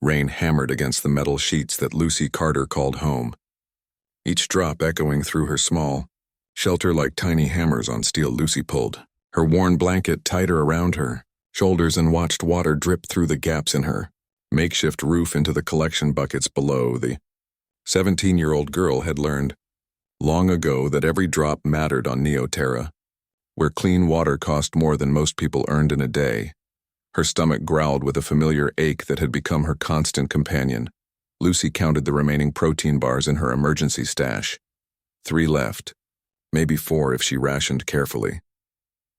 Rain hammered against the metal sheets that Lucy Carter called home, each drop echoing through her small shelter like tiny hammers on steel. Lucy pulled her worn blanket tighter around her shoulders and watched water drip through the gaps in her makeshift roof into the collection buckets below. The 17-year-old girl had learned long ago that every drop mattered on Neoterra, where clean water cost more than most people earned in a day. Her stomach growled with a familiar ache that had become her constant companion. Lucy counted the remaining protein bars in her emergency stash. 3 left, maybe 4 if she rationed carefully.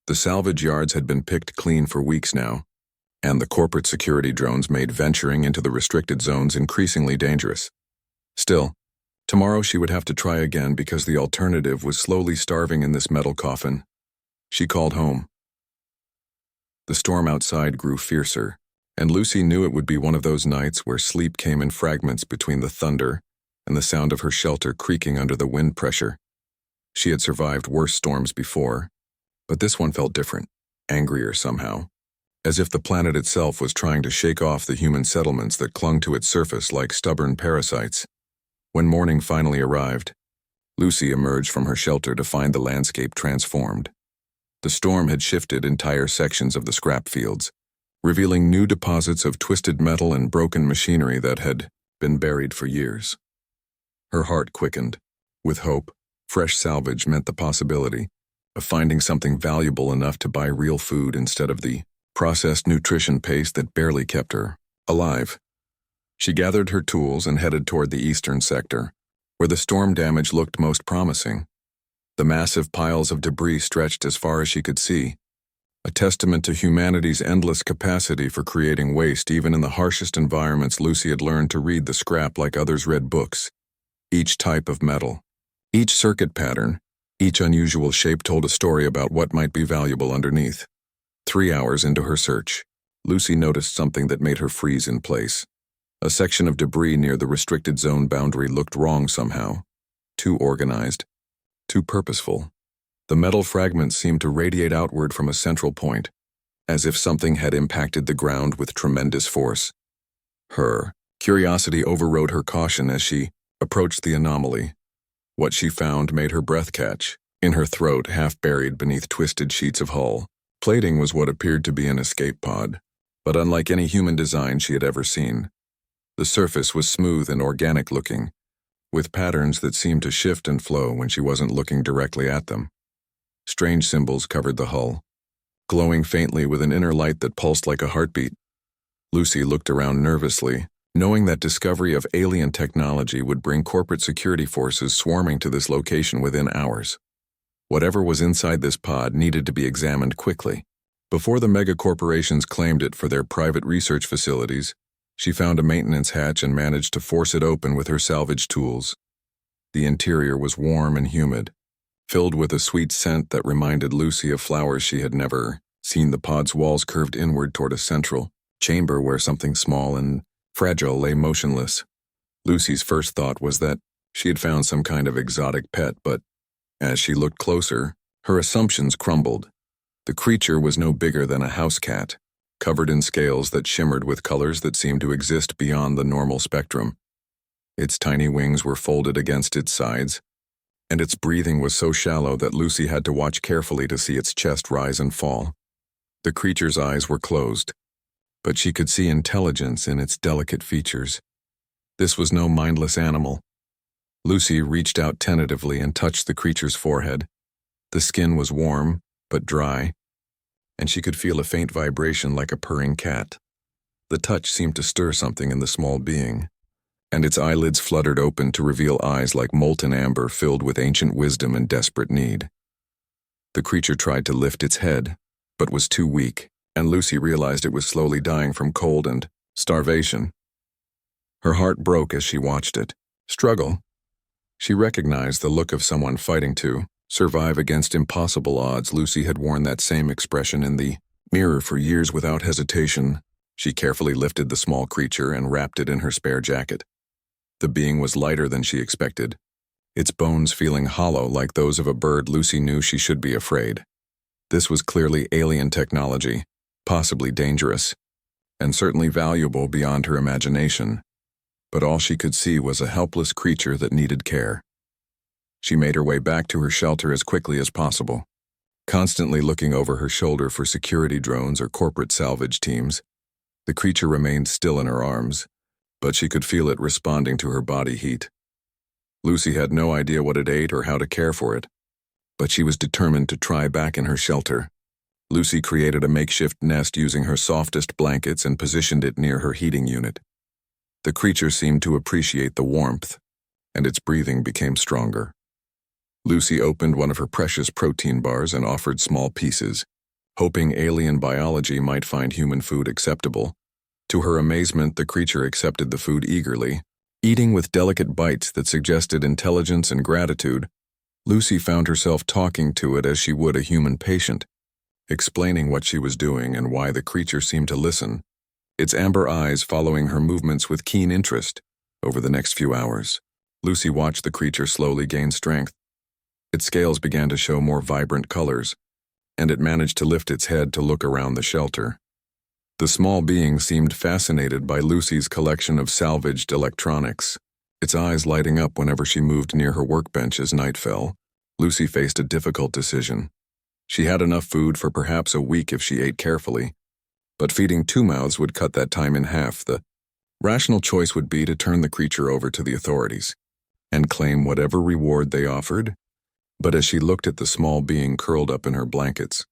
The salvage yards had been picked clean for weeks now, and the corporate security drones made venturing into the restricted zones increasingly dangerous. Still, tomorrow she would have to try again because the alternative was slowly starving in this metal coffin. She called home. The storm outside grew fiercer, and Lucy knew it would be one of those nights where sleep came in fragments between the thunder and the sound of her shelter creaking under the wind pressure. She had survived worse storms before, but this one felt different, angrier somehow, as if the planet itself was trying to shake off the human settlements that clung to its surface like stubborn parasites. When morning finally arrived, Lucy emerged from her shelter to find the landscape transformed. The storm had shifted entire sections of the scrap fields, revealing new deposits of twisted metal and broken machinery that had been buried for years. Her heart quickened. With hope, fresh salvage meant the possibility of finding something valuable enough to buy real food instead of the processed nutrition paste that barely kept her alive. She gathered her tools and headed toward the eastern sector, where the storm damage looked most promising. The massive piles of debris stretched as far as she could see, a testament to humanity's endless capacity for creating waste even in the harshest environments. Lucy had learned to read the scrap like others read books. Each type of metal, each circuit pattern, each unusual shape told a story about what might be valuable underneath. 3 hours into her search, Lucy noticed something that made her freeze in place. A section of debris near the restricted zone boundary looked wrong somehow. Too organized, too purposeful. The metal fragments seemed to radiate outward from a central point, as if something had impacted the ground with tremendous force. Her curiosity overrode her caution as she approached the anomaly. What she found made her breath catch. In her throat, half buried beneath twisted sheets of hull plating, was what appeared to be an escape pod, but unlike any human design she had ever seen. The surface was smooth and organic-looking, with patterns that seemed to shift and flow when she wasn't looking directly at them. Strange symbols covered the hull, glowing faintly with an inner light that pulsed like a heartbeat. Lucy looked around nervously, knowing that discovery of alien technology would bring corporate security forces swarming to this location within hours. Whatever was inside this pod needed to be examined quickly. Before the megacorporations claimed it for their private research facilities, she found a maintenance hatch and managed to force it open with her salvage tools. The interior was warm and humid, filled with a sweet scent that reminded Lucy of flowers she had never seen. The pod's walls curved inward toward a central chamber where something small and fragile lay motionless. Lucy's first thought was that she had found some kind of exotic pet, but as she looked closer, her assumptions crumbled. The creature was no bigger than a house cat, covered in scales that shimmered with colors that seemed to exist beyond the normal spectrum. Its tiny wings were folded against its sides, and its breathing was so shallow that Lucy had to watch carefully to see its chest rise and fall. The creature's eyes were closed, but she could see intelligence in its delicate features. This was no mindless animal. Lucy reached out tentatively and touched the creature's forehead. The skin was warm, but dry, and she could feel a faint vibration like a purring cat. The touch seemed to stir something in the small being, and its eyelids fluttered open to reveal eyes like molten amber filled with ancient wisdom and desperate need. The creature tried to lift its head, but was too weak, and Lucy realized it was slowly dying from cold and starvation. Her heart broke as she watched it struggle. She recognized the look of someone fighting to survive against impossible odds. Lucy had worn that same expression in the mirror for years without hesitation. She carefully lifted the small creature and wrapped it in her spare jacket. The being was lighter than she expected, its bones feeling hollow like those of a bird. Lucy knew she should be afraid. This was clearly alien technology, possibly dangerous, and certainly valuable beyond her imagination, but all she could see was a helpless creature that needed care. She made her way back to her shelter as quickly as possible, constantly looking over her shoulder for security drones or corporate salvage teams. The creature remained still in her arms, but she could feel it responding to her body heat. Lucy had no idea what it ate or how to care for it, but she was determined to try back in her shelter. Lucy created a makeshift nest using her softest blankets and positioned it near her heating unit. The creature seemed to appreciate the warmth, and its breathing became stronger. Lucy opened one of her precious protein bars and offered small pieces, hoping alien biology might find human food acceptable. To her amazement, the creature accepted the food eagerly, eating with delicate bites that suggested intelligence and gratitude. Lucy found herself talking to it as she would a human patient, explaining what she was doing and why the creature seemed to listen, its amber eyes following her movements with keen interest. Over the next few hours, Lucy watched the creature slowly gain strength. Its scales began to show more vibrant colors, and it managed to lift its head to look around the shelter. The small being seemed fascinated by Lucy's collection of salvaged electronics, its eyes lighting up whenever she moved near her workbench as night fell. Lucy faced a difficult decision. She had enough food for perhaps a week if she ate carefully, but feeding 2 mouths would cut that time in half. The rational choice would be to turn the creature over to the authorities and claim whatever reward they offered. But as she looked at the small being curled up in her blankets,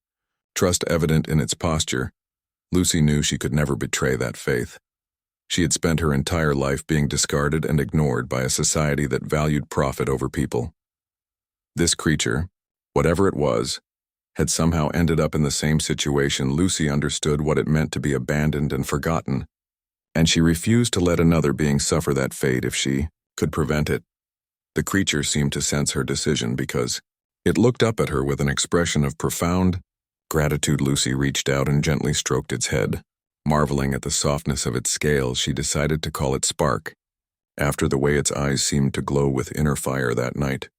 trust evident in its posture, Lucy knew she could never betray that faith. She had spent her entire life being discarded and ignored by a society that valued profit over people. This creature, whatever it was, had somehow ended up in the same situation. Lucy understood what it meant to be abandoned and forgotten, and she refused to let another being suffer that fate if she could prevent it. The creature seemed to sense her decision because it looked up at her with an expression of profound gratitude. Lucy reached out and gently stroked its head. Marveling at the softness of its scales, she decided to call it Spark, after the way its eyes seemed to glow with inner fire that night.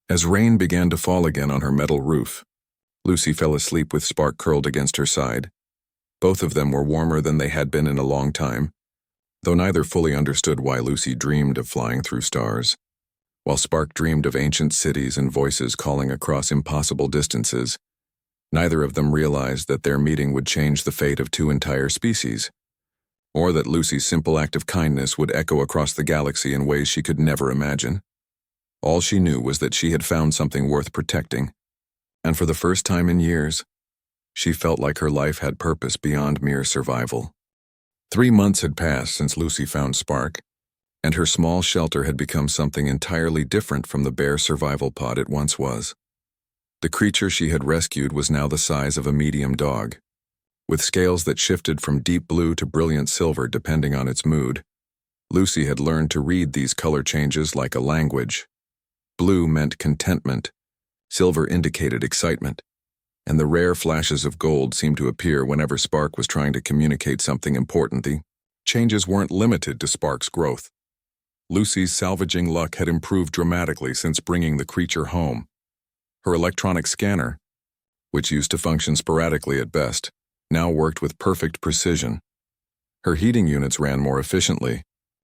As rain began to fall again on her metal roof, Lucy fell asleep with Spark curled against her side. Both of them were warmer than they had been in a long time, though neither fully understood why Lucy dreamed of flying through stars, while Spark dreamed of ancient cities and voices calling across impossible distances. Neither of them realized that their meeting would change the fate of 2 entire species, or that Lucy's simple act of kindness would echo across the galaxy in ways she could never imagine. All she knew was that she had found something worth protecting, and for the first time in years, she felt like her life had purpose beyond mere survival. 3 months had passed since Lucy found Spark, and her small shelter had become something entirely different from the bare survival pod it once was. The creature she had rescued was now the size of a medium dog, with scales that shifted from deep blue to brilliant silver depending on its mood. Lucy had learned to read these color changes like a language. Blue meant contentment, silver indicated excitement, and the rare flashes of gold seemed to appear whenever Spark was trying to communicate something important. The changes weren't limited to Spark's growth. Lucy's salvaging luck had improved dramatically since bringing the creature home. Her electronic scanner, which used to function sporadically at best, now worked with perfect precision. Her heating units ran more efficiently,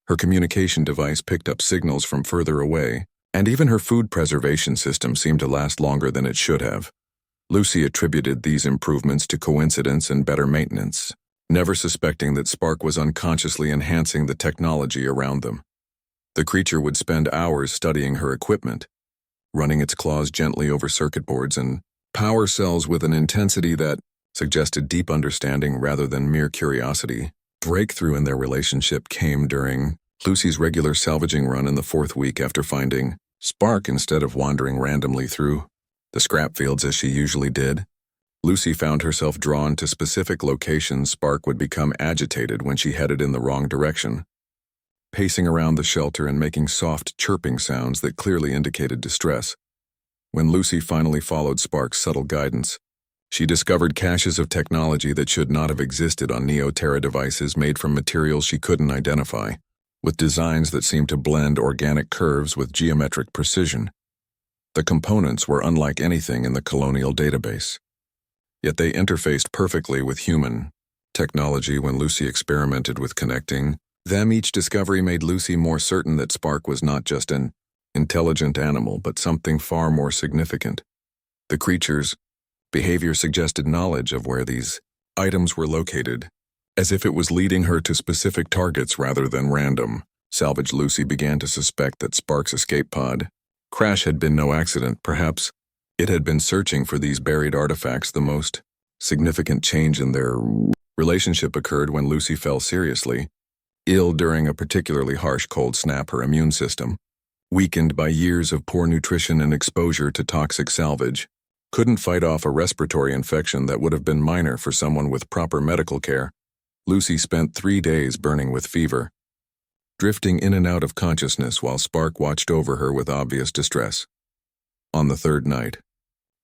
her communication device picked up signals from further away, and even her food preservation system seemed to last longer than it should have. Lucy attributed these improvements to coincidence and better maintenance, never suspecting that Spark was unconsciously enhancing the technology around them. The creature would spend hours studying her equipment, running its claws gently over circuit boards and power cells with an intensity that suggested deep understanding rather than mere curiosity. Breakthrough in their relationship came during Lucy's regular salvaging run in the 4th week after finding Spark. Instead of wandering randomly through the scrap fields as she usually did, Lucy found herself drawn to specific locations. Spark would become agitated when she headed in the wrong direction, pacing around the shelter and making soft chirping sounds that clearly indicated distress. When Lucy finally followed Spark's subtle guidance, she discovered caches of technology that should not have existed on Neo-Terra devices made from materials she couldn't identify, with designs that seemed to blend organic curves with geometric precision. The components were unlike anything in the colonial database, yet they interfaced perfectly with human technology when Lucy experimented with connecting them. Each discovery made Lucy more certain that Spark was not just an intelligent animal, but something far more significant. The creature's behavior suggested knowledge of where these items were located, as if it was leading her to specific targets rather than random. Salvage Lucy began to suspect that Spark's escape pod crash had been no accident. Perhaps it had been searching for these buried artifacts. The most significant change in their relationship occurred when Lucy fell seriously ill during a particularly harsh cold snap. Her immune system, weakened by years of poor nutrition and exposure to toxic salvage, couldn't fight off a respiratory infection that would have been minor for someone with proper medical care. Lucy spent 3 days burning with fever, drifting in and out of consciousness while Spark watched over her with obvious distress. On the third night,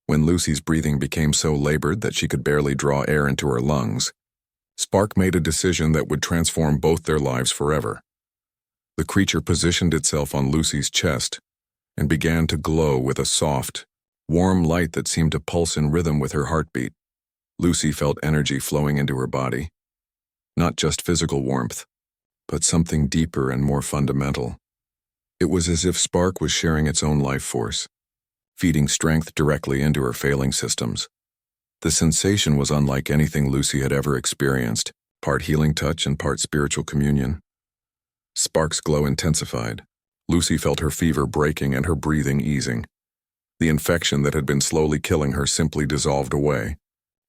when Lucy's breathing became so labored that she could barely draw air into her lungs, Spark made a decision that would transform both their lives forever. The creature positioned itself on Lucy's chest and began to glow with a soft, warm light that seemed to pulse in rhythm with her heartbeat. Lucy felt energy flowing into her body, not just physical warmth, but something deeper and more fundamental. It was as if Spark was sharing its own life force, feeding strength directly into her failing systems. The sensation was unlike anything Lucy had ever experienced, part healing touch and part spiritual communion. Spark's glow intensified. Lucy felt her fever breaking and her breathing easing. The infection that had been slowly killing her simply dissolved away,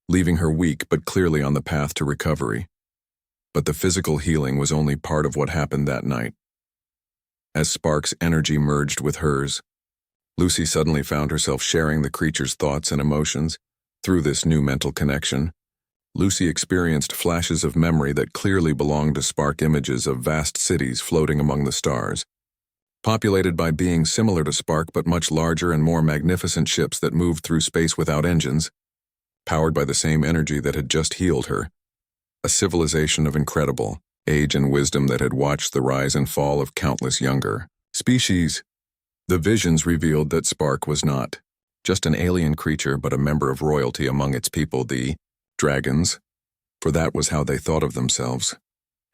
leaving her weak but clearly on the path to recovery. But the physical healing was only part of what happened that night. As Spark's energy merged with hers, Lucy suddenly found herself sharing the creature's thoughts and emotions. Through this new mental connection, Lucy experienced flashes of memory that clearly belonged to Spark, images of vast cities floating among the stars, populated by beings similar to Spark but much larger and more magnificent ships that moved through space without engines, powered by the same energy that had just healed her. A civilization of incredible age and wisdom that had watched the rise and fall of countless younger species. The visions revealed that Spark was not just an alien creature but a member of royalty among its people, the dragons, for that was how they thought of themselves,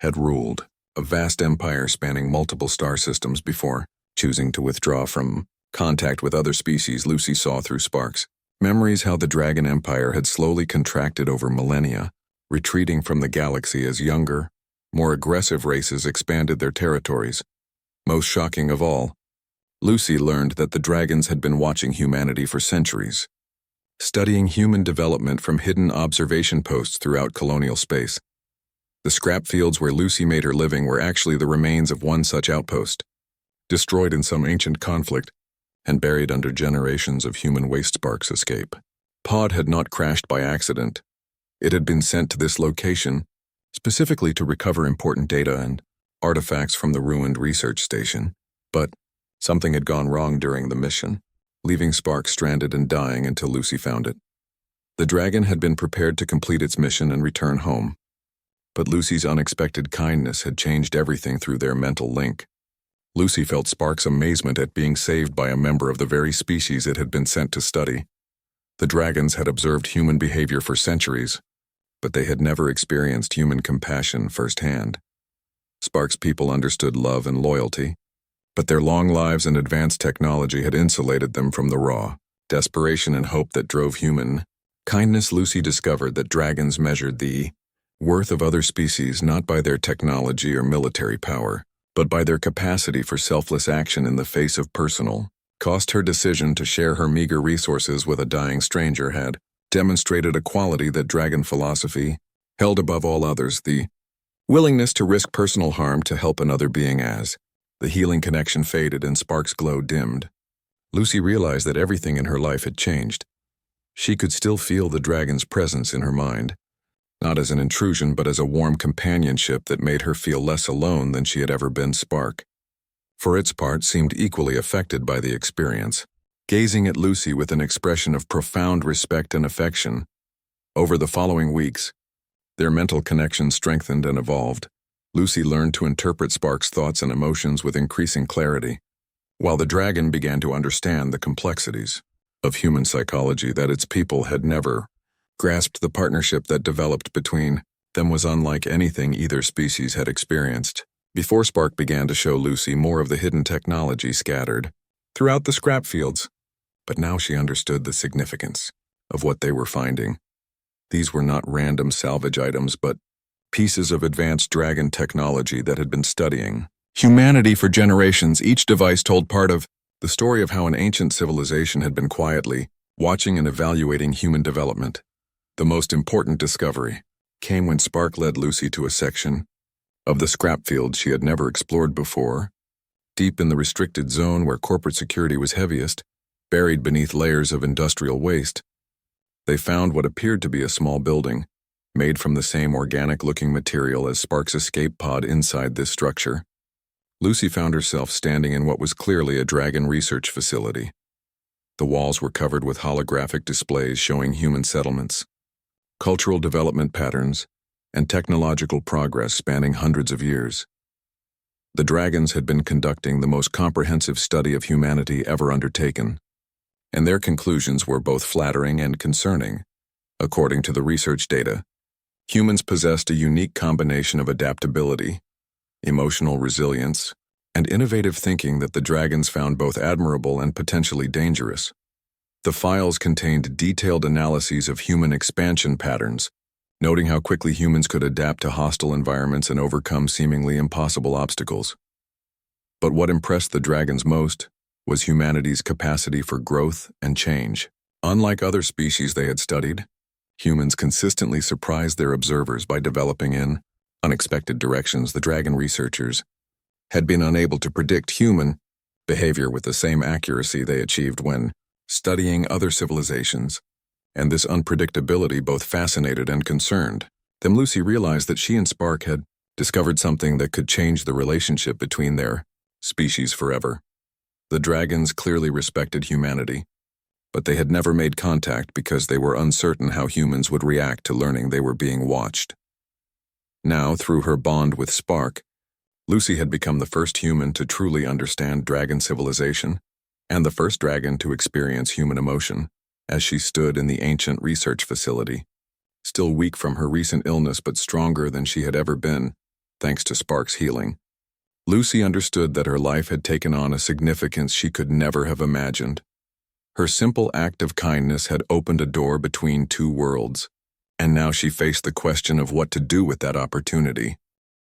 had ruled a vast empire spanning multiple star systems before choosing to withdraw from contact with other species. Lucy saw through Spark's memories how the dragon empire had slowly contracted over millennia, retreating from the galaxy as younger, more aggressive races expanded their territories. Most shocking of all, Lucy learned that the dragons had been watching humanity for centuries, studying human development from hidden observation posts throughout colonial space. The scrap fields where Lucy made her living were actually the remains of one such outpost, destroyed in some ancient conflict and buried under generations of human waste. Spark's escape pod had not crashed by accident. It had been sent to this location specifically to recover important data and artifacts from the ruined research station. But something had gone wrong during the mission, leaving Spark stranded and dying until Lucy found it. The dragon had been prepared to complete its mission and return home, but Lucy's unexpected kindness had changed everything through their mental link. Lucy felt Spark's amazement at being saved by a member of the very species it had been sent to study. The dragons had observed human behavior for centuries, but they had never experienced human compassion firsthand. Spark's people understood love and loyalty, but their long lives and advanced technology had insulated them from the raw desperation and hope that drove human kindness. Lucy discovered that dragons measured the worth of other species not by their technology or military power, but by their capacity for selfless action in the face of personal cost. Her decision to share her meager resources with a dying stranger had demonstrated a quality that dragon philosophy held above all others: the willingness to risk personal harm to help another being. As the healing connection faded and Spark's glow dimmed, Lucy realized that everything in her life had changed. She could still feel the dragon's presence in her mind, not as an intrusion but as a warm companionship that made her feel less alone than she had ever been. Spark, for its part, seemed equally affected by the experience, gazing at Lucy with an expression of profound respect and affection. Over the following weeks, their mental connection strengthened and evolved. Lucy learned to interpret Spark's thoughts and emotions with increasing clarity, while the dragon began to understand the complexities of human psychology that its people had never grasped. The partnership that developed between them was unlike anything either species had experienced. Before Spark began to show Lucy more of the hidden technology scattered throughout the scrap fields, but now she understood the significance of what they were finding. These were not random salvage items, but pieces of advanced dragon technology that had been studying humanity for generations. Each device told part of the story of how an ancient civilization had been quietly watching and evaluating human development. The most important discovery came when Spark led Lucy to a section of the scrap field she had never explored before, deep in the restricted zone where corporate security was heaviest. Buried beneath layers of industrial waste, they found what appeared to be a small building, made from the same organic-looking material as Spark's escape pod inside this structure. Lucy found herself standing in what was clearly a dragon research facility. The walls were covered with holographic displays showing human settlements, cultural development patterns, and technological progress spanning hundreds of years. The dragons had been conducting the most comprehensive study of humanity ever undertaken, and their conclusions were both flattering and concerning. According to the research data, humans possessed a unique combination of adaptability, emotional resilience, and innovative thinking that the dragons found both admirable and potentially dangerous. The files contained detailed analyses of human expansion patterns, noting how quickly humans could adapt to hostile environments and overcome seemingly impossible obstacles. But what impressed the dragons most was humanity's capacity for growth and change. Unlike other species they had studied, humans consistently surprised their observers by developing in unexpected directions. The dragon researchers had been unable to predict human behavior with the same accuracy they achieved when studying other civilizations, and this unpredictability both fascinated and concerned them. Lucy realized that she and Spark had discovered something that could change the relationship between their species forever. The dragons clearly respected humanity, but they had never made contact because they were uncertain how humans would react to learning they were being watched. Now, through her bond with Spark, Lucy had become the first human to truly understand dragon civilization, and the first dragon to experience human emotion. As she stood in the ancient research facility, still weak from her recent illness but stronger than she had ever been, thanks to Spark's healing, Lucy understood that her life had taken on a significance she could never have imagined. Her simple act of kindness had opened a door between two worlds, and now she faced the question of what to do with that opportunity.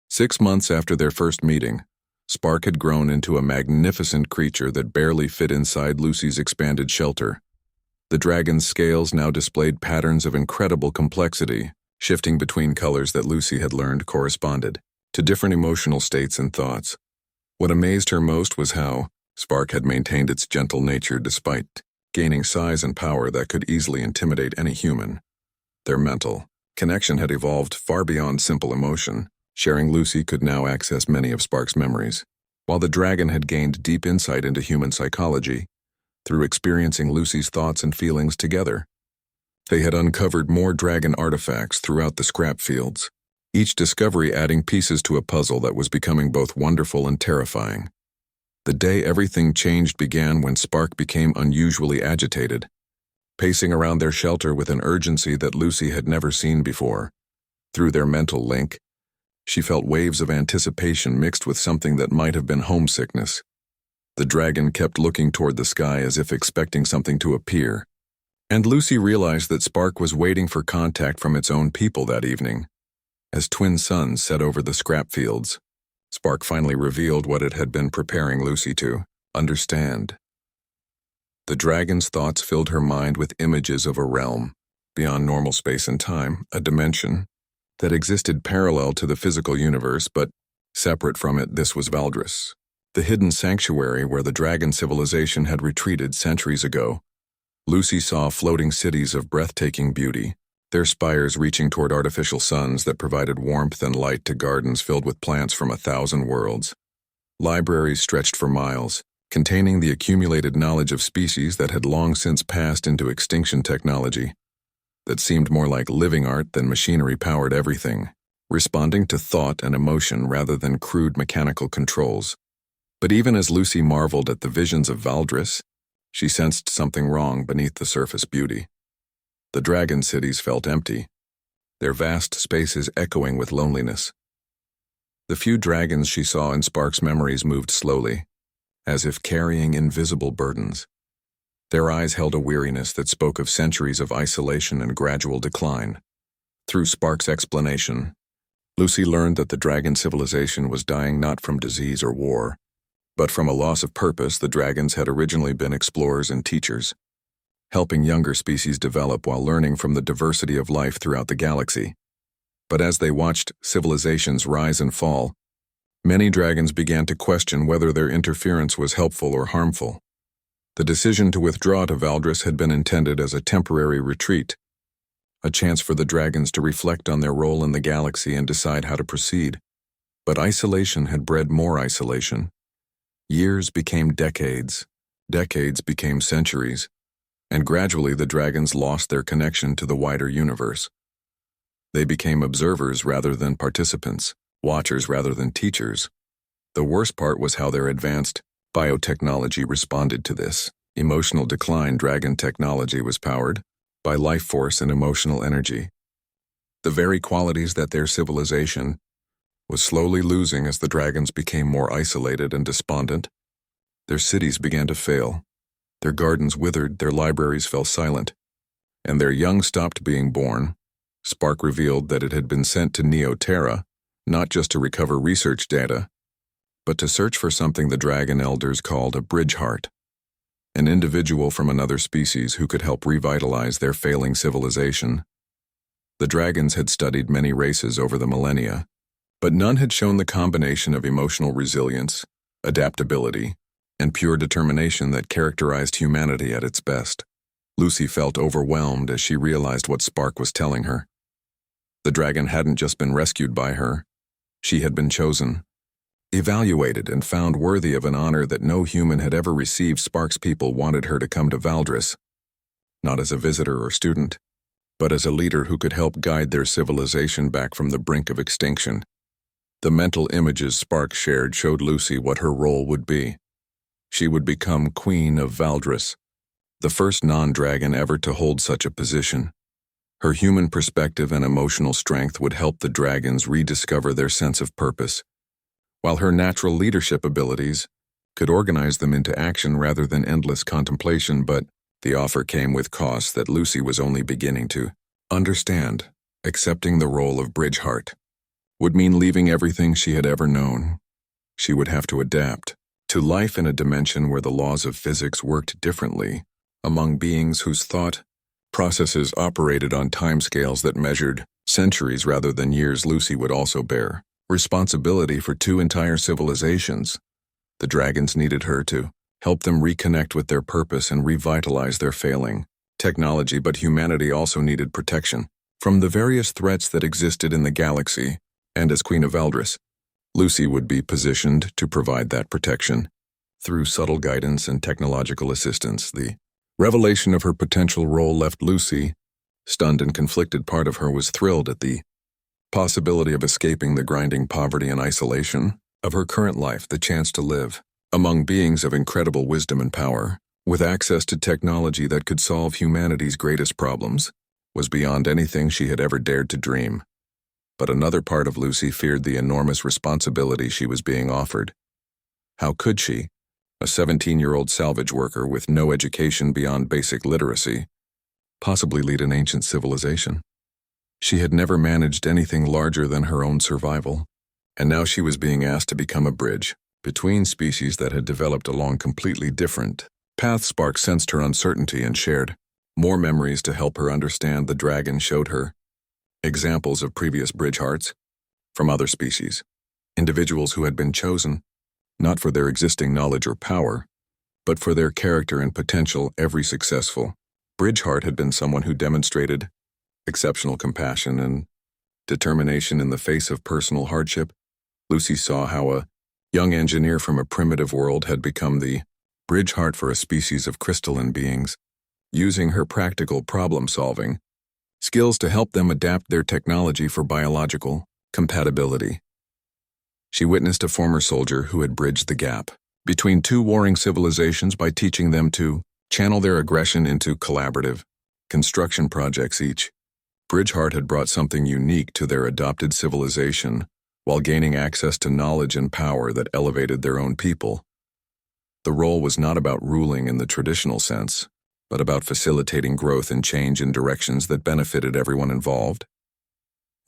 6 months after their first meeting, Spark had grown into a magnificent creature that barely fit inside Lucy's expanded shelter. The dragon's scales now displayed patterns of incredible complexity, shifting between colors that Lucy had learned corresponded to different emotional states and thoughts. What amazed her most was how Spark had maintained its gentle nature despite gaining size and power that could easily intimidate any human. Their mental connection had evolved far beyond simple emotion. Sharing Lucy could now access many of Spark's memories, while the dragon had gained deep insight into human psychology through experiencing Lucy's thoughts and feelings together. They had uncovered more dragon artifacts throughout the scrap fields, each discovery adding pieces to a puzzle that was becoming both wonderful and terrifying. The day everything changed began when Spark became unusually agitated, pacing around their shelter with an urgency that Lucy had never seen before. Through their mental link, she felt waves of anticipation mixed with something that might have been homesickness. The dragon kept looking toward the sky as if expecting something to appear, and Lucy realized that Spark was waiting for contact from its own people that evening. As twin suns set over the scrap fields, Spark finally revealed what it had been preparing Lucy to understand. The dragon's thoughts filled her mind with images of a realm beyond normal space and time, a dimension that existed parallel to the physical universe, but separate from it. This was Valdris, the hidden sanctuary where the dragon civilization had retreated centuries ago. Lucy saw floating cities of breathtaking beauty, their spires reaching toward artificial suns that provided warmth and light to gardens filled with plants from 1,000 worlds. Libraries stretched for miles, containing the accumulated knowledge of species that had long since passed into extinction. Technology that seemed more like living art than machinery-powered everything, responding to thought and emotion rather than crude mechanical controls. But even as Lucy marveled at the visions of Valdris, she sensed something wrong beneath the surface beauty. The dragon cities felt empty. their vast spaces echoing with loneliness. The few dragons she saw in Spark's memories moved slowly, as if carrying invisible burdens. Their eyes held a weariness that spoke of centuries of isolation and gradual decline. Through Spark's explanation, Lucy learned that the dragon civilization was dying not from disease or war, but from a loss of purpose. The dragons had originally been explorers and teachers, helping younger species develop while learning from the diversity of life throughout the galaxy. But as they watched civilizations rise and fall, many dragons began to question whether their interference was helpful or harmful. The decision to withdraw to Valdris had been intended as a temporary retreat, a chance for the dragons to reflect on their role in the galaxy and decide how to proceed. But isolation had bred more isolation. Years became decades, decades became centuries, and gradually the dragons lost their connection to the wider universe. They became observers rather than participants, watchers rather than teachers. The worst part was how their advanced biotechnology responded to this emotional decline. Dragon technology was powered by life force and emotional energy, the very qualities that their civilization was slowly losing as the dragons became more isolated and despondent. Their cities began to fail, their gardens withered, their libraries fell silent, and their young stopped being born. Spark revealed that it had been sent to Neoterra, not just to recover research data, but to search for something the dragon elders called a bridge heart, an individual from another species who could help revitalize their failing civilization. The dragons had studied many races over the millennia, but none had shown the combination of emotional resilience, adaptability, and pure determination that characterized humanity at its best. Lucy felt overwhelmed as she realized what Spark was telling her. The dragon hadn't just been rescued by her, she had been chosen, evaluated, and found worthy of an honor that no human had ever received. Spark's people wanted her to come to Valdris, not as a visitor or student, but as a leader who could help guide their civilization back from the brink of extinction. The mental images Spark shared showed Lucy what her role would be. She would become Queen of Valdris, the first non-dragon ever to hold such a position. Her human perspective and emotional strength would help the dragons rediscover their sense of purpose, while her natural leadership abilities could organize them into action rather than endless contemplation. But the offer came with costs that Lucy was only beginning to understand. Accepting the role of Bridgeheart would mean leaving everything she had ever known. She would have to adapt to life in a dimension where the laws of physics worked differently, among beings whose thought processes operated on timescales that measured centuries rather than years. Lucy would also bear responsibility for two entire civilizations. The dragons needed her to help them reconnect with their purpose and revitalize their failing technology, but humanity also needed protection from the various threats that existed in the galaxy, and as Queen of Valdris, Lucy would be positioned to provide that protection. Through subtle guidance and technological assistance, the revelation of her potential role left Lucy stunned and conflicted. Part of her was thrilled at the possibility of escaping the grinding poverty and isolation of her current life, the chance to live among beings of incredible wisdom and power, with access to technology that could solve humanity's greatest problems, was beyond anything she had ever dared to dream. But another part of Lucy feared the enormous responsibility she was being offered. How could she, a 17-year-old salvage worker with no education beyond basic literacy, possibly lead an ancient civilization? She had never managed anything larger than her own survival, and now she was being asked to become a bridge between species that had developed along completely different paths. Spark sensed her uncertainty and shared more memories to help her understand. The dragon showed her examples of previous bridge hearts from other species, individuals who had been chosen not for their existing knowledge or power, but for their character and potential. Every successful bridge heart had been someone who demonstrated exceptional compassion and determination in the face of personal hardship. Lucy saw how a young engineer from a primitive world had become the bridge heart for a species of crystalline beings, using her practical problem-solving skills to help them adapt their technology for biological compatibility. She witnessed a former soldier who had bridged the gap between two warring civilizations by teaching them to channel their aggression into collaborative construction projects. Each Bridgeheart had brought something unique to their adopted civilization while gaining access to knowledge and power that elevated their own people. The role was not about ruling in the traditional sense, but about facilitating growth and change in directions that benefited everyone involved.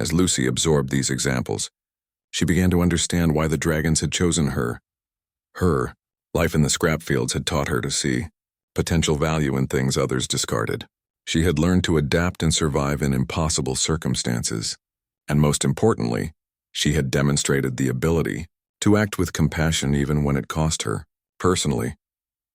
As Lucy absorbed these examples, she began to understand why the dragons had chosen her. Life in the scrap fields had taught her to see potential value in things others discarded. She had learned to adapt and survive in impossible circumstances, and most importantly, she had demonstrated the ability to act with compassion even when it cost her. Personally,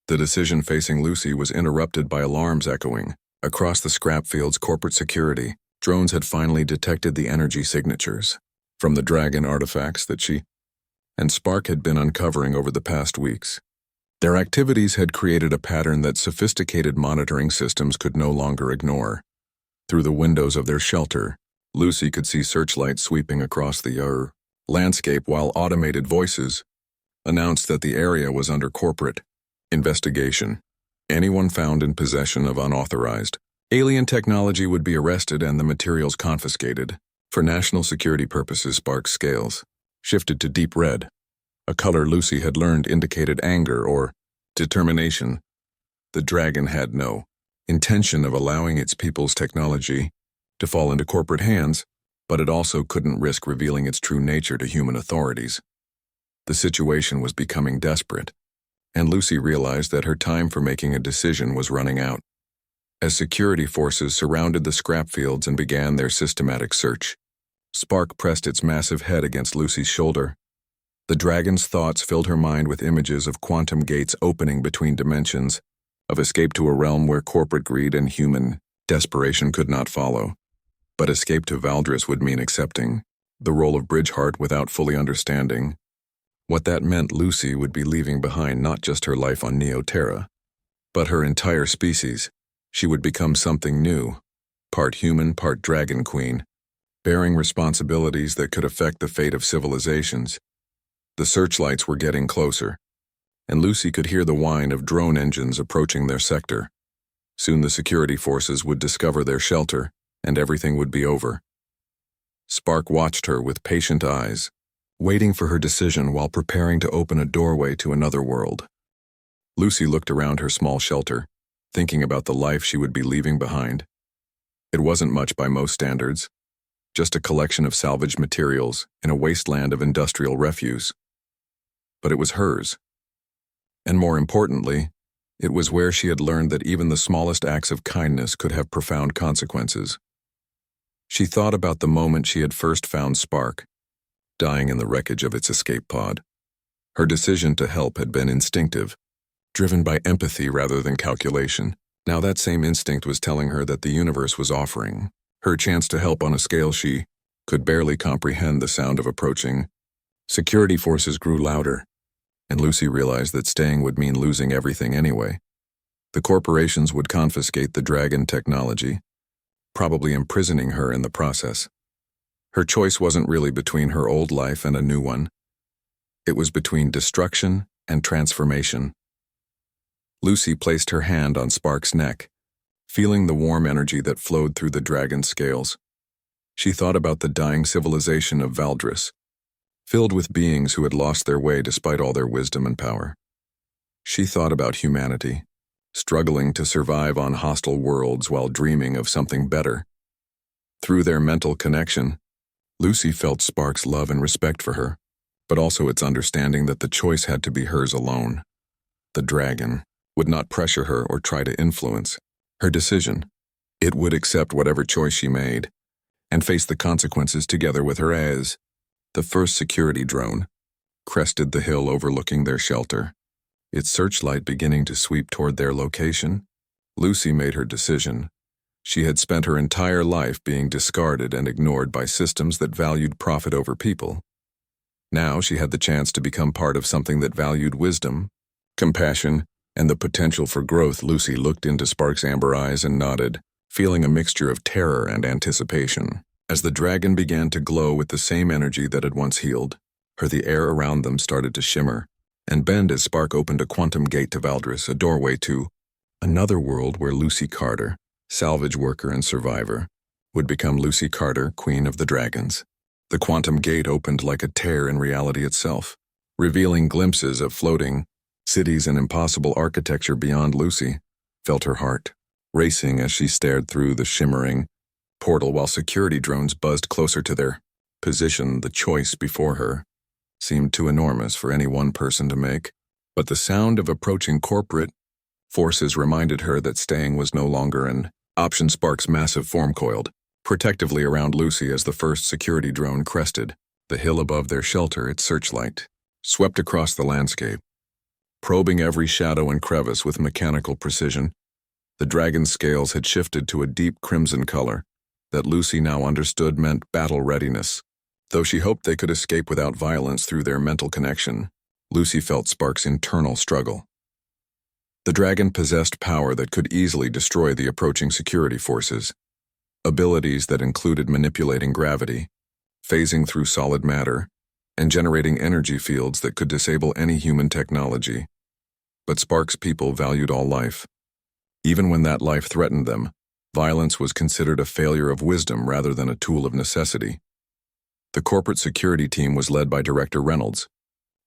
the decision facing Lucy was interrupted by alarms echoing. Across the scrap field's corporate security, drones had finally detected the energy signatures from the dragon artifacts that she and Spark had been uncovering over the past weeks. Their activities had created a pattern that sophisticated monitoring systems could no longer ignore. Through the windows of their shelter, Lucy could see searchlights sweeping across the landscape while automated voices announced that the area was under corporate investigation. Anyone found in possession of unauthorized alien technology would be arrested and the materials confiscated. For national security purposes, Spark's scales shifted to deep red, a color Lucy had learned indicated anger or determination. The dragon had no intention of allowing its people's technology to fall into corporate hands, but it also couldn't risk revealing its true nature to human authorities. The situation was becoming desperate, and Lucy realized that her time for making a decision was running out. As security forces surrounded the scrap fields and began their systematic search, Spark pressed its massive head against Lucy's shoulder. The dragon's thoughts filled her mind with images of quantum gates opening between dimensions, of escape to a realm where corporate greed and human desperation could not follow. But escape to Valdris would mean accepting the role of Bridgeheart without fully understanding what that meant. Lucy would be leaving behind not just her life on Neoterra, but her entire species. She would become something new, part human, part dragon queen, bearing responsibilities that could affect the fate of civilizations. The searchlights were getting closer, and Lucy could hear the whine of drone engines approaching their sector. Soon the security forces would discover their shelter, and everything would be over. Spark watched her with patient eyes, waiting for her decision while preparing to open a doorway to another world. Lucy looked around her small shelter, thinking about the life she would be leaving behind. It wasn't much by most standards, just a collection of salvaged materials in a wasteland of industrial refuse. But it was hers. And more importantly, it was where she had learned that even the smallest acts of kindness could have profound consequences. She thought about the moment she had first found Spark, dying in the wreckage of its escape pod. Her decision to help had been instinctive, driven by empathy rather than calculation. Now that same instinct was telling her that the universe was offering her chance to help on a scale she could barely comprehend. The sound of approaching security forces grew louder, and Lucy realized that staying would mean losing everything anyway. The corporations would confiscate the dragon technology, probably imprisoning her in the process. Her choice wasn't really between her old life and a new one. It was between destruction and transformation. Lucy placed her hand on Spark's neck, feeling the warm energy that flowed through the dragon's scales. She thought about the dying civilization of Valdris, filled with beings who had lost their way despite all their wisdom and power. She thought about humanity, struggling to survive on hostile worlds while dreaming of something better. Through their mental connection, Lucy felt Spark's love and respect for her, but also its understanding that the choice had to be hers alone. The dragon would not pressure her or try to influence her decision. It would accept whatever choice she made and face the consequences together with her. As the first security drone crested the hill overlooking their shelter, its searchlight beginning to sweep toward their location, Lucy made her decision. She had spent her entire life being discarded and ignored by systems that valued profit over people. Now she had the chance to become part of something that valued wisdom, compassion, and the potential for growth. Lucy looked into Spark's amber eyes and nodded, feeling a mixture of terror and anticipation. As the dragon began to glow with the same energy that had once healed her, the air around them started to shimmer and bend as Spark opened a quantum gate to Valdris, a doorway to another world where Lucy Carter, salvage worker and survivor, would become Lucy Carter, Queen of the Dragons. The quantum gate opened like a tear in reality itself, revealing glimpses of floating cities and impossible architecture beyond. Lucy felt her heart racing as she stared through the shimmering portal while security drones buzzed closer to their position. The choice before her seemed too enormous for any one person to make, but the sound of approaching corporate forces reminded her that staying was no longer an option. Spark's massive form coiled protectively around Lucy as the first security drone crested the hill above their shelter. Its searchlight swept across the landscape, probing every shadow and crevice with mechanical precision. The dragon's scales had shifted to a deep crimson color that Lucy now understood meant battle readiness. Though she hoped they could escape without violence through their mental connection, Lucy felt Spark's internal struggle. The dragon possessed power that could easily destroy the approaching security forces. Abilities that included manipulating gravity, phasing through solid matter, and generating energy fields that could disable any human technology. But Spark's people valued all life. Even when that life threatened them, violence was considered a failure of wisdom rather than a tool of necessity. The corporate security team was led by Director Reynolds,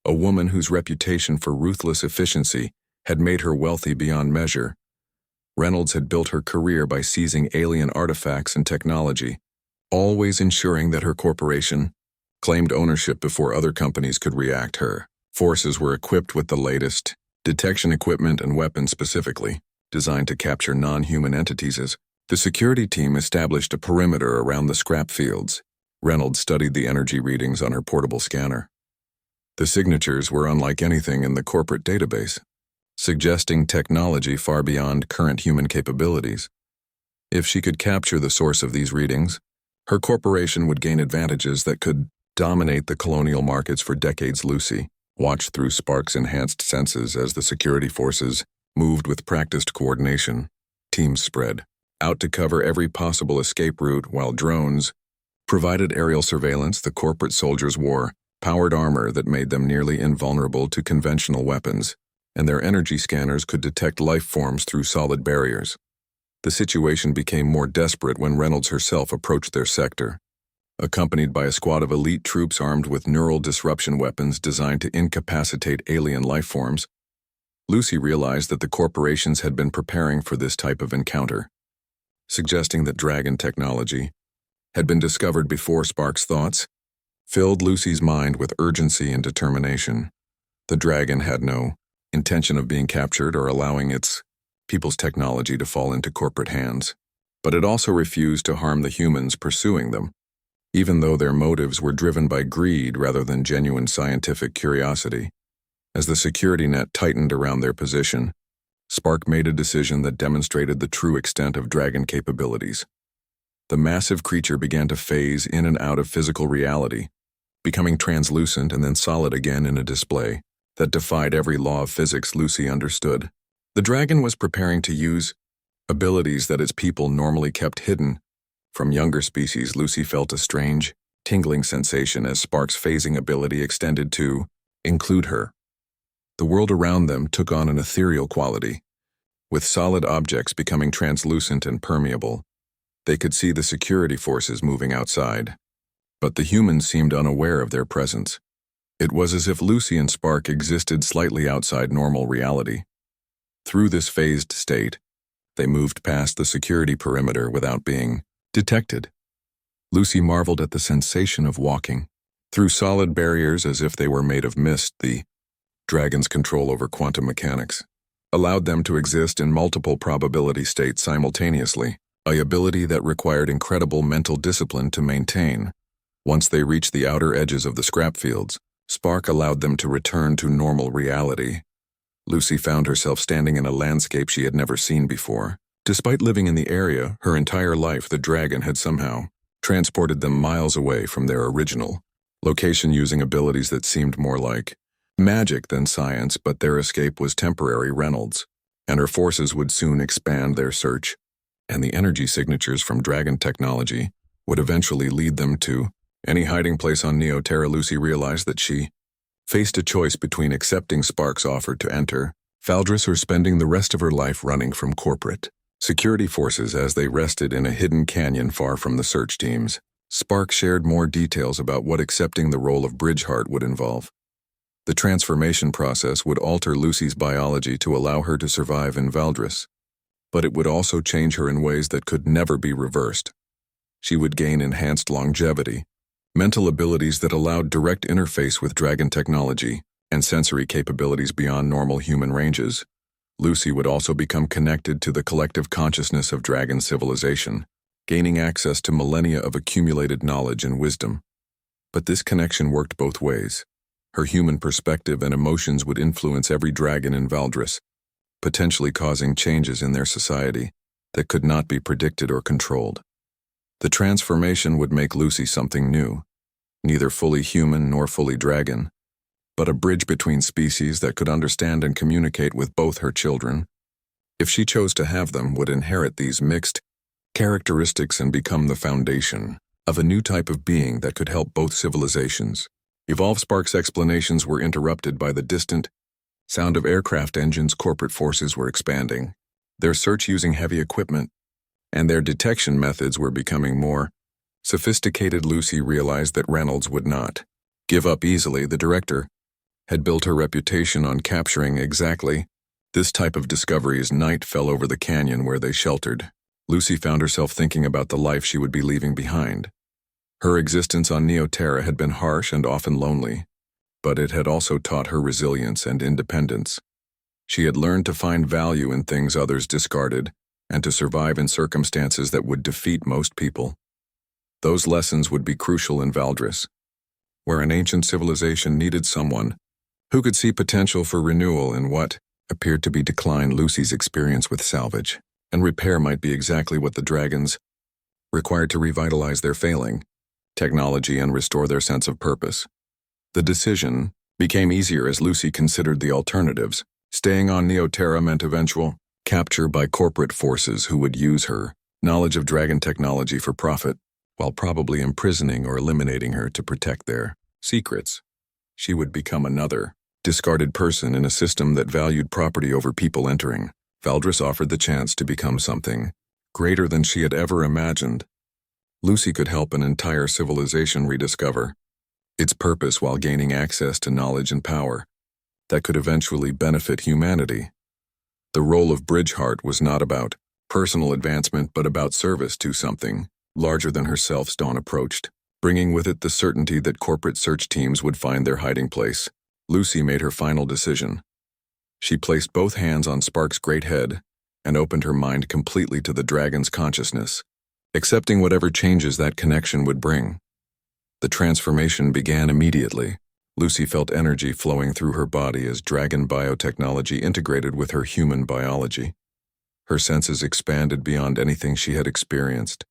a woman whose reputation for ruthless efficiency had made her wealthy beyond measure. Reynolds had built her career by seizing alien artifacts and technology, always ensuring that her corporation claimed ownership before other companies could react. Her forces were equipped with the latest detection equipment and weapons specifically designed to capture non-human entities. The security team established a perimeter around the scrap fields. Reynolds studied the energy readings on her portable scanner. The signatures were unlike anything in the corporate database, suggesting technology far beyond current human capabilities. If she could capture the source of these readings, her corporation would gain advantages that could dominate the colonial markets for decades. Lucy watched through Spark's enhanced senses as the security forces moved with practiced coordination. Teams spread out to cover every possible escape route, while drones provided aerial surveillance. The corporate soldiers wore powered armor that made them nearly invulnerable to conventional weapons, and their energy scanners could detect life forms through solid barriers. The situation became more desperate when Reynolds herself approached their sector, accompanied by a squad of elite troops armed with neural disruption weapons designed to incapacitate alien life forms. Lucy realized that the corporations had been preparing for this type of encounter, suggesting that dragon technology had been discovered before. Spark's thoughts filled Lucy's mind with urgency and determination. The dragon had no intention of being captured or allowing its people's technology to fall into corporate hands, but it also refused to harm the humans pursuing them, even though their motives were driven by greed rather than genuine scientific curiosity. As the security net tightened around their position, Spark made a decision that demonstrated the true extent of dragon capabilities. The massive creature began to phase in and out of physical reality, becoming translucent and then solid again in a display that defied every law of physics Lucy understood. The dragon was preparing to use abilities that its people normally kept hidden from younger species. Lucy felt a strange, tingling sensation as Spark's phasing ability extended to include her. The world around them took on an ethereal quality, with solid objects becoming translucent and permeable. They could see the security forces moving outside, but the humans seemed unaware of their presence. It was as if Lucy and Spark existed slightly outside normal reality. Through this phased state, they moved past the security perimeter without being detected. Lucy marveled at the sensation of walking through solid barriers as if they were made of mist. The dragon's control over quantum mechanics allowed them to exist in multiple probability states simultaneously, an ability that required incredible mental discipline to maintain. Once they reached the outer edges of the scrap fields, Spark allowed them to return to normal reality. Lucy found herself standing in a landscape she had never seen before. Despite living in the area her entire life, the dragon had somehow transported them miles away from their original location using abilities that seemed more like magic than science. But their escape was temporary. Reynolds and her forces would soon expand their search, and the energy signatures from dragon technology would eventually lead them to any hiding place on Neoterra. Lucy realized that she faced a choice between accepting Spark's offer to enter Faldris or spending the rest of her life running from corporate security forces as they rested in a hidden canyon far from the search teams. Spark shared more details about what accepting the role of Bridgeheart would involve. The transformation process would alter Lucy's biology to allow her to survive in Valdris, but it would also change her in ways that could never be reversed. She would gain enhanced longevity, mental abilities that allowed direct interface with dragon technology, and sensory capabilities beyond normal human ranges. Lucy would also become connected to the collective consciousness of dragon civilization, gaining access to millennia of accumulated knowledge and wisdom. But this connection worked both ways. Her human perspective and emotions would influence every dragon in Valdris, potentially causing changes in their society that could not be predicted or controlled. The transformation would make Lucy something new, neither fully human nor fully dragon, but a bridge between species that could understand and communicate with both her children, if she chose to have them, would inherit these mixed characteristics and become the foundation of a new type of being that could help both civilizations evolve. Spark's explanations were interrupted by the distant sound of aircraft engines. Corporate forces were expanding, their search using heavy equipment, and their detection methods were becoming more sophisticated. Lucy realized that Reynolds would not give up easily. The director had built her reputation on capturing exactly this type of discovery. As night fell over the canyon where they sheltered, Lucy found herself thinking about the life she would be leaving behind. Her existence on Neoterra had been harsh and often lonely, but it had also taught her resilience and independence. She had learned to find value in things others discarded and to survive in circumstances that would defeat most people. Those lessons would be crucial in Valdris, where an ancient civilization needed someone who could see potential for renewal in what appeared to be decline. Lucy's experience with salvage and repair might be exactly what the dragons required to revitalize their failing technology and restore their sense of purpose. The decision became easier as Lucy considered the alternatives. Staying on Neoterra meant eventual capture by corporate forces who would use her knowledge of dragon technology for profit, while probably imprisoning or eliminating her to protect their secrets. She would become another discarded person in a system that valued property over people. Entering Valdris offered the chance to become something greater than she had ever imagined. Lucy could help an entire civilization rediscover its purpose while gaining access to knowledge and power that could eventually benefit humanity. The role of Bridgeheart was not about personal advancement but about service to something larger than herself. Dawn approached, bringing with it the certainty that corporate search teams would find their hiding place. Lucy made her final decision. She placed both hands on Spark's great head and opened her mind completely to the dragon's consciousness, accepting whatever changes that connection would bring. The transformation began immediately. Lucy felt energy flowing through her body as dragon biotechnology integrated with her human biology. Her senses expanded beyond anything she had experienced,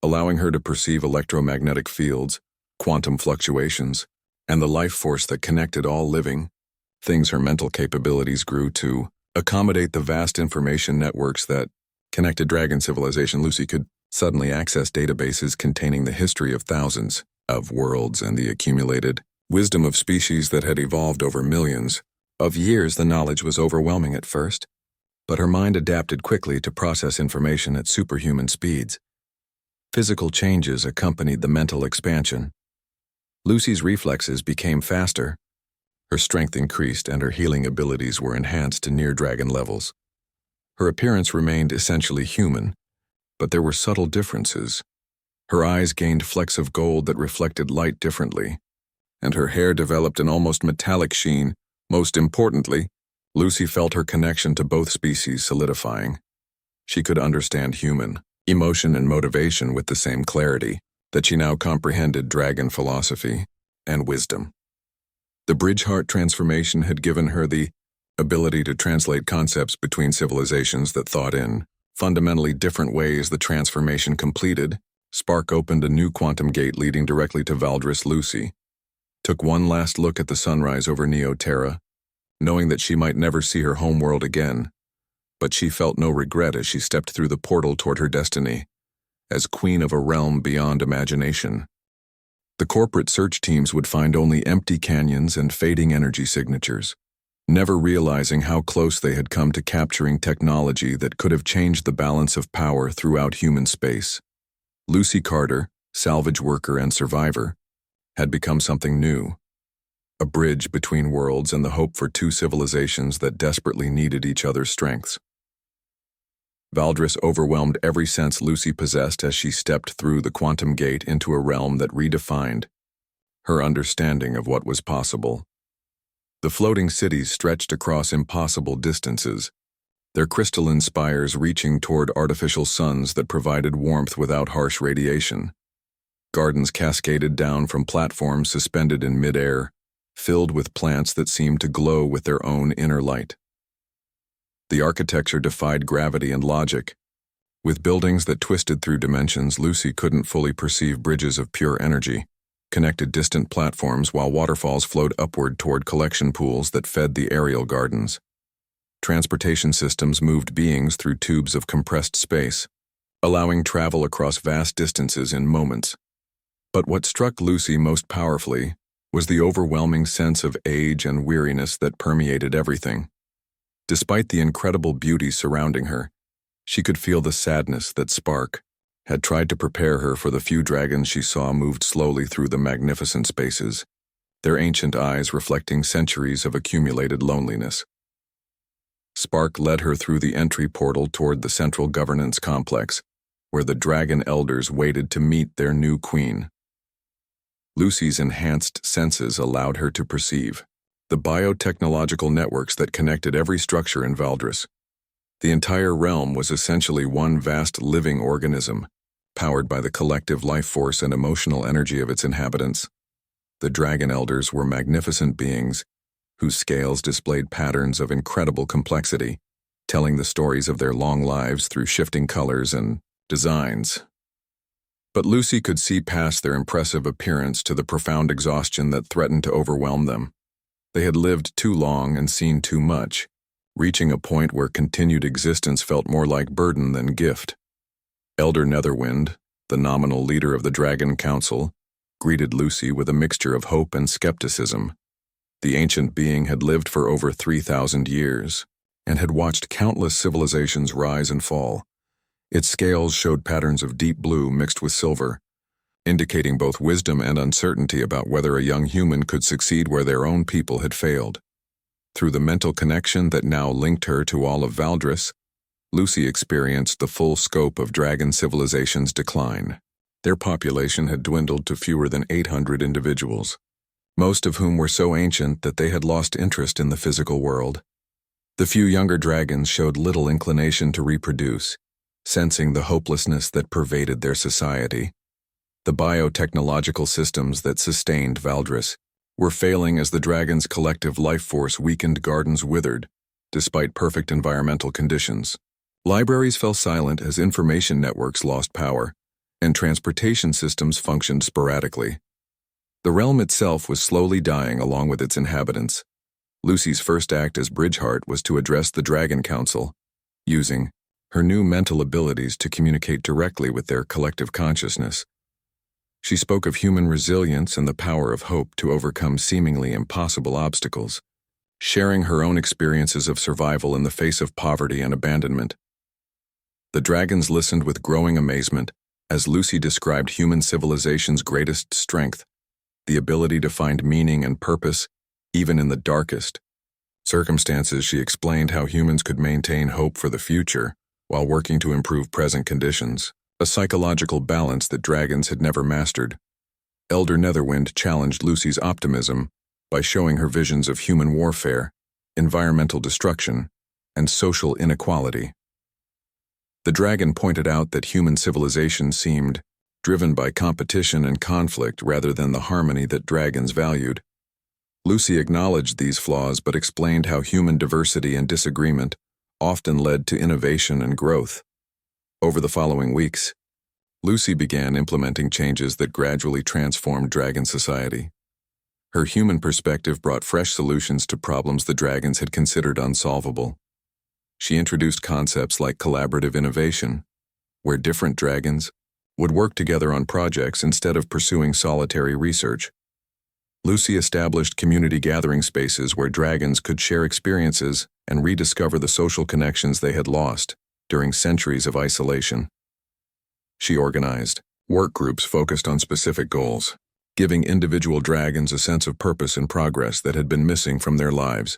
allowing her to perceive electromagnetic fields, quantum fluctuations, and the life force that connected all living things. Her mental capabilities grew to accommodate the vast information networks that connected dragon civilization. Lucy could suddenly access databases containing the history of thousands of worlds and the accumulated wisdom of species that had evolved over millions of years. The knowledge was overwhelming at first, but her mind adapted quickly to process information at superhuman speeds. Physical changes accompanied the mental expansion. Lucy's reflexes became faster, her strength increased, and her healing abilities were enhanced to near-dragon levels. Her appearance remained essentially human, but there were subtle differences. Her eyes gained flecks of gold that reflected light differently, and her hair developed an almost metallic sheen. Most importantly, Lucy felt her connection to both species solidifying. She could understand human emotion and motivation with the same clarity that she now comprehended dragon philosophy and wisdom. The Bridgeheart transformation had given her the ability to translate concepts between civilizations that thought in fundamentally different ways. The transformation completed, Spark opened a new quantum gate leading directly to Valdris. Lucy took one last look at the sunrise over Neoterra, knowing that she might never see her homeworld again, but she felt no regret as she stepped through the portal toward her destiny as queen of a realm beyond imagination. The corporate search teams would find only empty canyons and fading energy signatures, never realizing how close they had come to capturing technology that could have changed the balance of power throughout human space. Lucy Carter, salvage worker and survivor, had become something new. A bridge between worlds and the hope for two civilizations that desperately needed each other's strengths. Valdris overwhelmed every sense Lucy possessed as she stepped through the quantum gate into a realm that redefined her understanding of what was possible. The floating cities stretched across impossible distances, their crystalline spires reaching toward artificial suns that provided warmth without harsh radiation. Gardens cascaded down from platforms suspended in midair, filled with plants that seemed to glow with their own inner light. The architecture defied gravity and logic. With buildings that twisted through dimensions Lucy couldn't fully perceive, bridges of pure energy connected distant platforms while waterfalls flowed upward toward collection pools that fed the aerial gardens. Transportation systems moved beings through tubes of compressed space, allowing travel across vast distances in moments. But what struck Lucy most powerfully was the overwhelming sense of age and weariness that permeated everything. Despite the incredible beauty surrounding her, she could feel the sadness that Spark had tried to prepare her for. The few dragons she saw moved slowly through the magnificent spaces, their ancient eyes reflecting centuries of accumulated loneliness. Spark led her through the entry portal toward the central governance complex, where the dragon elders waited to meet their new queen. Lucy's enhanced senses allowed her to perceive the biotechnological networks that connected every structure in Valdris. The entire realm was essentially one vast living organism, powered by the collective life force and emotional energy of its inhabitants. The dragon elders were magnificent beings whose scales displayed patterns of incredible complexity, telling the stories of their long lives through shifting colors and designs. But Lucy could see past their impressive appearance to the profound exhaustion that threatened to overwhelm them. They had lived too long and seen too much, reaching a point where continued existence felt more like burden than gift. Elder Netherwind, the nominal leader of the Dragon Council, greeted Lucy with a mixture of hope and skepticism. The ancient being had lived for over 3,000 years and had watched countless civilizations rise and fall. Its scales showed patterns of deep blue mixed with silver, indicating both wisdom and uncertainty about whether a young human could succeed where their own people had failed. Through the mental connection that now linked her to all of Valdris, Lucy experienced the full scope of dragon civilization's decline. Their population had dwindled to fewer than 800 individuals, most of whom were so ancient that they had lost interest in the physical world. The few younger dragons showed little inclination to reproduce, sensing the hopelessness that pervaded their society. The biotechnological systems that sustained Valdris were failing as the dragon's collective life force weakened, gardens withered, despite perfect environmental conditions. Libraries fell silent as information networks lost power, and transportation systems functioned sporadically. The realm itself was slowly dying along with its inhabitants. Lucy's first act as Bridgeheart was to address the Dragon Council, using her new mental abilities to communicate directly with their collective consciousness. She spoke of human resilience and the power of hope to overcome seemingly impossible obstacles, sharing her own experiences of survival in the face of poverty and abandonment. The dragons listened with growing amazement as Lucy described human civilization's greatest strength, the ability to find meaning and purpose even in the darkest circumstances. She explained how humans could maintain hope for the future while working to improve present conditions, a psychological balance that dragons had never mastered. Elder Netherwind challenged Lucy's optimism by showing her visions of human warfare, environmental destruction, and social inequality. The dragon pointed out that human civilization seemed driven by competition and conflict rather than the harmony that dragons valued. Lucy acknowledged these flaws but explained how human diversity and disagreement often led to innovation and growth. Over the following weeks, Lucy began implementing changes that gradually transformed dragon society. Her human perspective brought fresh solutions to problems the dragons had considered unsolvable. She introduced concepts like collaborative innovation, where different dragons would work together on projects instead of pursuing solitary research. Lucy established community gathering spaces where dragons could share experiences and rediscover the social connections they had lost during centuries of isolation. She organized work groups focused on specific goals, giving individual dragons a sense of purpose and progress that had been missing from their lives.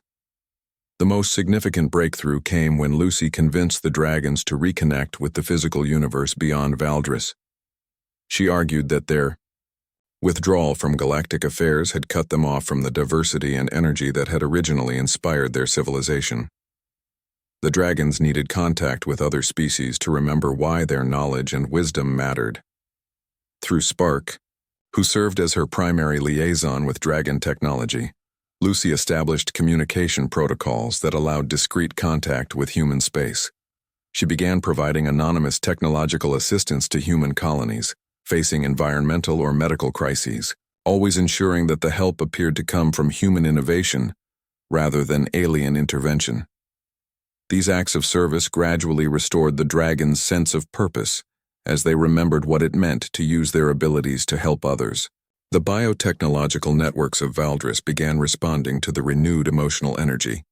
The most significant breakthrough came when Lucy convinced the dragons to reconnect with the physical universe beyond Valdris. She argued that their withdrawal from galactic affairs had cut them off from the diversity and energy that had originally inspired their civilization. The dragons needed contact with other species to remember why their knowledge and wisdom mattered. Through Spark, who served as her primary liaison with dragon technology, Lucy established communication protocols that allowed discreet contact with human space. She began providing anonymous technological assistance to human colonies facing environmental or medical crises, always ensuring that the help appeared to come from human innovation rather than alien intervention. These acts of service gradually restored the dragons' sense of purpose as they remembered what it meant to use their abilities to help others. The biotechnological networks of Valdris began responding to the renewed emotional energy.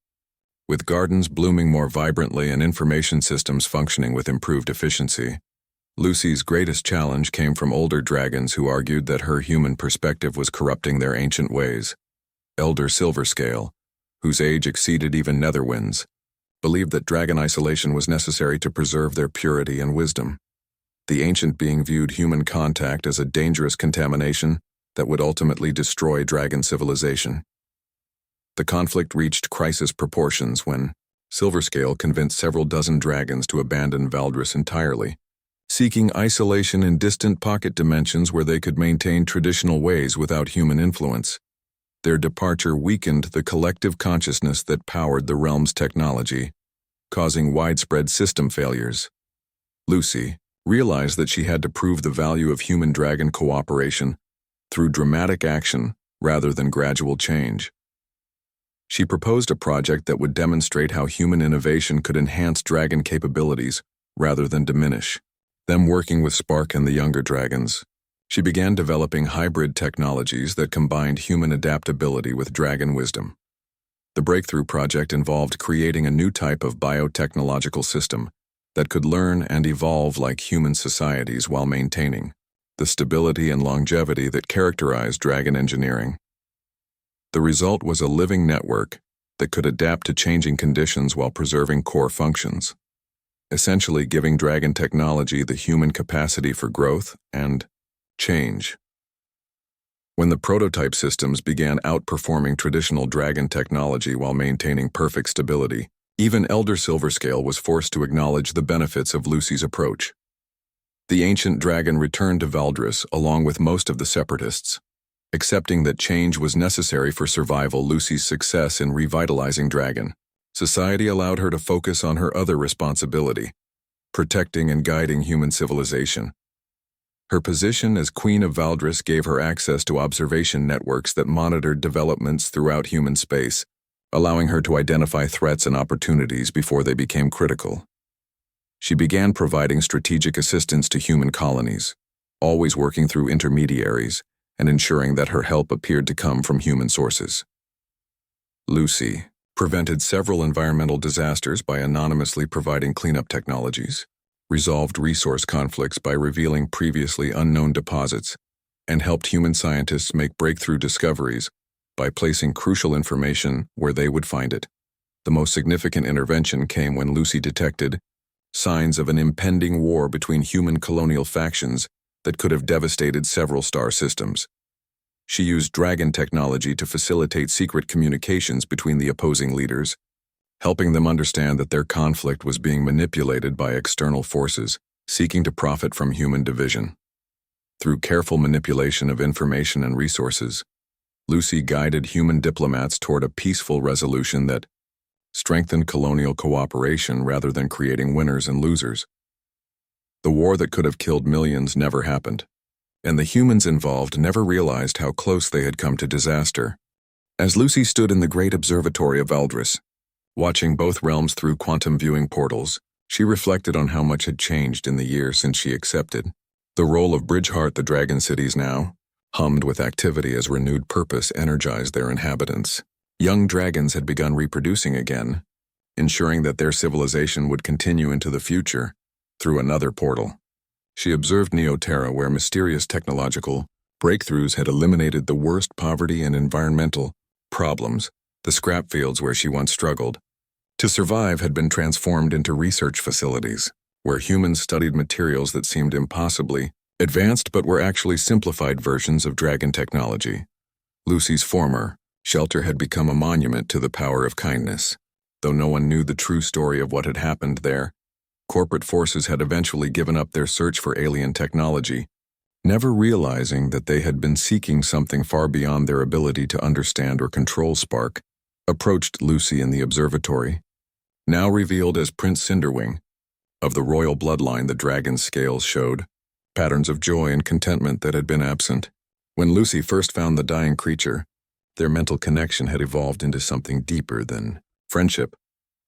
With gardens blooming more vibrantly and information systems functioning with improved efficiency, Lucy's greatest challenge came from older dragons who argued that her human perspective was corrupting their ancient ways. Elder Silverscale, whose age exceeded even Netherwind's, believed that dragon isolation was necessary to preserve their purity and wisdom. The ancient being viewed human contact as a dangerous contamination that would ultimately destroy dragon civilization. The conflict reached crisis proportions when Silverscale convinced several dozen dragons to abandon Valdris entirely, seeking isolation in distant pocket dimensions where they could maintain traditional ways without human influence. Their departure weakened the collective consciousness that powered the realm's technology, causing widespread system failures. Lucy realized that she had to prove the value of human-dragon cooperation through dramatic action rather than gradual change. She proposed a project that would demonstrate how human innovation could enhance dragon capabilities rather than diminish. Them working with Spark and the younger dragons, she began developing hybrid technologies that combined human adaptability with dragon wisdom. The breakthrough project involved creating a new type of biotechnological system that could learn and evolve like human societies while maintaining the stability and longevity that characterized dragon engineering. The result was a living network that could adapt to changing conditions while preserving core functions, essentially giving dragon technology the human capacity for growth and change. When the prototype systems began outperforming traditional dragon technology while maintaining perfect stability, even Elder Silverscale was forced to acknowledge the benefits of Lucy's approach. The ancient dragon returned to Valdris along with most of the separatists. Accepting that change was necessary for survival, Lucy's success in revitalizing dragon society allowed her to focus on her other responsibility, protecting and guiding human civilization. Her position as Queen of Valdris gave her access to observation networks that monitored developments throughout human space, allowing her to identify threats and opportunities before they became critical. She began providing strategic assistance to human colonies, always working through intermediaries and ensuring that her help appeared to come from human sources. Lucy prevented several environmental disasters by anonymously providing cleanup technologies, resolved resource conflicts by revealing previously unknown deposits, and helped human scientists make breakthrough discoveries by placing crucial information where they would find it. The most significant intervention came when Lucy detected signs of an impending war between human colonial factions that could have devastated several star systems. She used dragon technology to facilitate secret communications between the opposing leaders, helping them understand that their conflict was being manipulated by external forces seeking to profit from human division. Through careful manipulation of information and resources, Lucy guided human diplomats toward a peaceful resolution that strengthened colonial cooperation rather than creating winners and losers. The war that could have killed millions never happened, and the humans involved never realized how close they had come to disaster. As Lucy stood in the great observatory of Valdris, watching both realms through quantum viewing portals, she reflected on how much had changed in the years since she accepted the role of Bridgeheart, the Dragon City's now hummed with activity as renewed purpose energized their inhabitants. Young dragons had begun reproducing again, ensuring that their civilization would continue into the future through another portal. She observed Neoterra, where mysterious technological breakthroughs had eliminated the worst poverty and environmental problems. The scrap fields where she once struggled to survive had been transformed into research facilities, where humans studied materials that seemed impossibly advanced but were actually simplified versions of dragon technology. Lucy's former shelter had become a monument to the power of kindness. Though no one knew the true story of what had happened there, corporate forces had eventually given up their search for alien technology, never realizing that they had been seeking something far beyond their ability to understand or control. Spark approached Lucy in the observatory, now revealed as Prince Cinderwing. Of the royal bloodline, the dragon's scales showed patterns of joy and contentment that had been absent. When Lucy first found the dying creature, their mental connection had evolved into something deeper than friendship,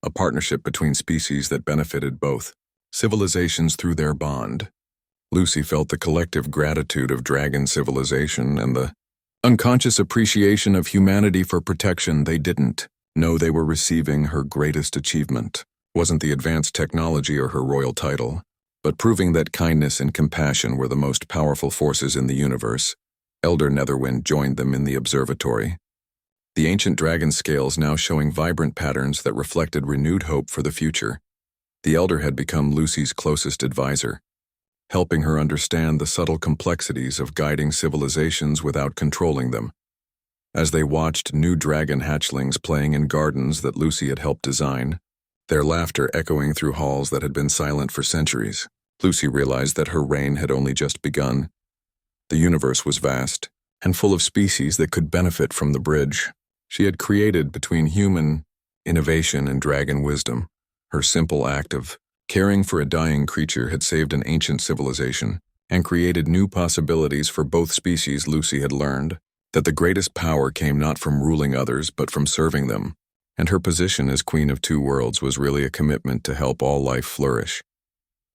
a partnership between species that benefited both civilizations through their bond. Lucy felt the collective gratitude of dragon civilization and the unconscious appreciation of humanity for protection. They didn't know they were receiving her greatest achievement. Wasn't the advanced technology or her royal title, but proving that kindness and compassion were the most powerful forces in the universe. Elder Netherwind joined them in the observatory, the ancient dragon scales now showing vibrant patterns that reflected renewed hope for the future. The Elder had become Lucy's closest advisor, helping her understand the subtle complexities of guiding civilizations without controlling them. As they watched new dragon hatchlings playing in gardens that Lucy had helped design, their laughter echoing through halls that had been silent for centuries, Lucy realized that her reign had only just begun. The universe was vast and full of species that could benefit from the bridge she had created between human innovation and dragon wisdom. Her simple act of caring for a dying creature had saved an ancient civilization and created new possibilities for both species. Lucy had learned that the greatest power came not from ruling others but from serving them, and her position as Queen of Two Worlds was really a commitment to help all life flourish.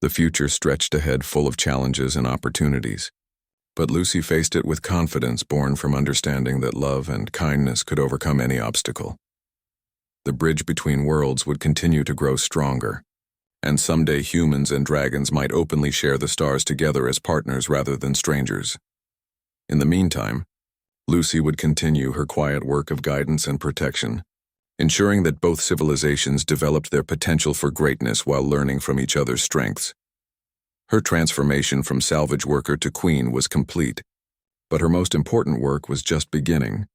The future stretched ahead, full of challenges and opportunities, but Lucy faced it with confidence born from understanding that love and kindness could overcome any obstacle. The bridge between worlds would continue to grow stronger, and someday humans and dragons might openly share the stars together as partners rather than strangers. In the meantime, Lucy would continue her quiet work of guidance and protection, ensuring that both civilizations developed their potential for greatness while learning from each other's strengths. Her transformation from salvage worker to queen was complete, but her most important work was just beginning.